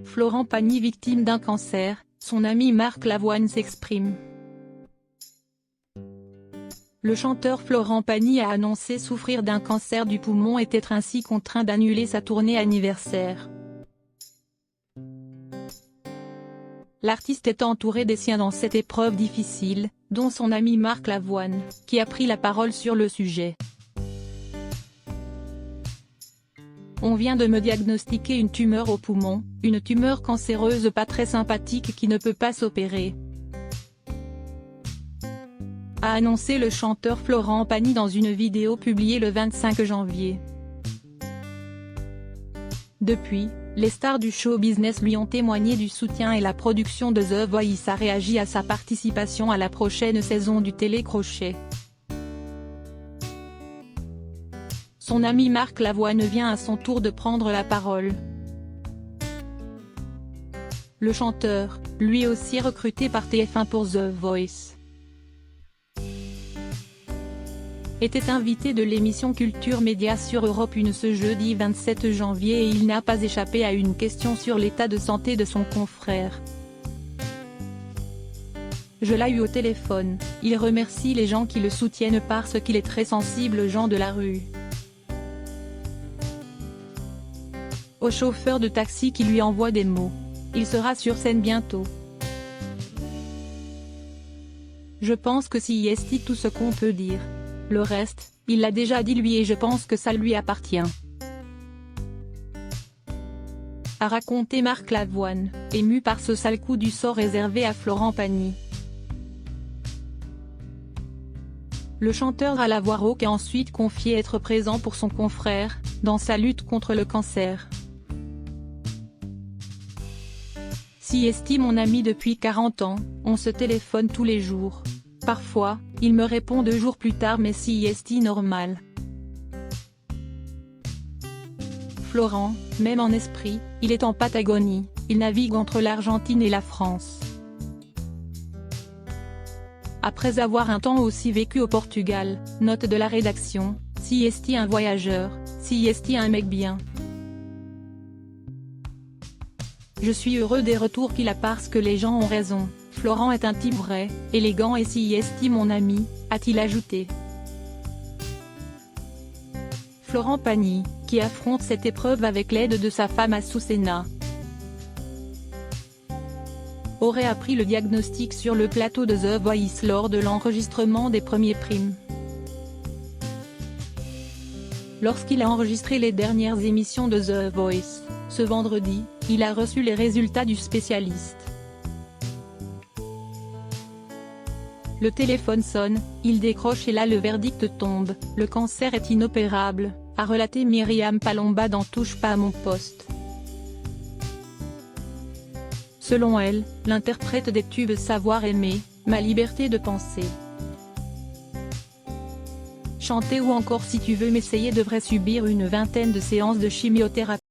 Florent Pagny victime d'un cancer, son ami Marc Lavoine s'exprime. Le chanteur Florent Pagny a annoncé souffrir d'un cancer du poumon et être ainsi contraint d'annuler sa tournée anniversaire. L'artiste est entouré des siens dans cette épreuve difficile, dont son ami Marc Lavoine, qui a pris la parole sur le sujet. On vient de me diagnostiquer une tumeur au poumon, une tumeur cancéreuse pas très sympathique qui ne peut pas s'opérer, a annoncé le chanteur Florent Pagny dans une vidéo publiée le 25 janvier. Depuis, les stars du show business lui ont témoigné du soutien et la production de The Voice a réagi à sa participation à la prochaine saison du télécrochet. Son ami Marc Lavoine vient à son tour de prendre la parole. Le chanteur, lui aussi recruté par TF1 pour The Voice, était invité de l'émission Culture Média sur Europe 1 ce jeudi 27 janvier et il n'a pas échappé à une question sur l'état de santé de son confrère. Je l'ai eu au téléphone, il remercie les gens qui le soutiennent parce qu'il est très sensible aux gens de la rue. Au chauffeur de taxi qui lui envoie des mots. Il sera sur scène bientôt. Je pense que c'est tout ce qu'on peut dire. Le reste, il l'a déjà dit lui et je pense que ça lui appartient, a raconté Marc Lavoine, ému par ce sale coup du sort réservé à Florent Pagny. Le chanteur à la voix rauque a ensuite confié être présent pour son confrère, dans sa lutte contre le cancer. Si mon ami depuis 40 ans, on se téléphone tous les jours. Parfois, il me répond 2 jours plus tard mais si normal. Florent, même en esprit, il est en Patagonie, il navigue entre l'Argentine et la France. Après avoir un temps aussi vécu au Portugal, note de la rédaction, si un voyageur, si un mec bien. Je suis heureux des retours qu'il a parce que les gens ont raison, Florent est un type vrai, élégant et si mon ami, a-t-il ajouté. Florent Pagny, qui affronte cette épreuve avec l'aide de sa femme Azucena, aurait appris le diagnostic sur le plateau de The Voice lors de l'enregistrement des premiers primes. Lorsqu'il a enregistré les dernières émissions de The Voice, ce vendredi, il a reçu les résultats du spécialiste. Le téléphone sonne, il décroche et là le verdict tombe, le cancer est inopérable, a relaté Myriam Palomba dans Touche pas à mon poste. Selon elle, l'interprète des tubes Savoir aimer, Ma liberté de penser, Chanter ou encore Si tu veux m'essayer devrait subir une 20aine de séances de chimiothérapie.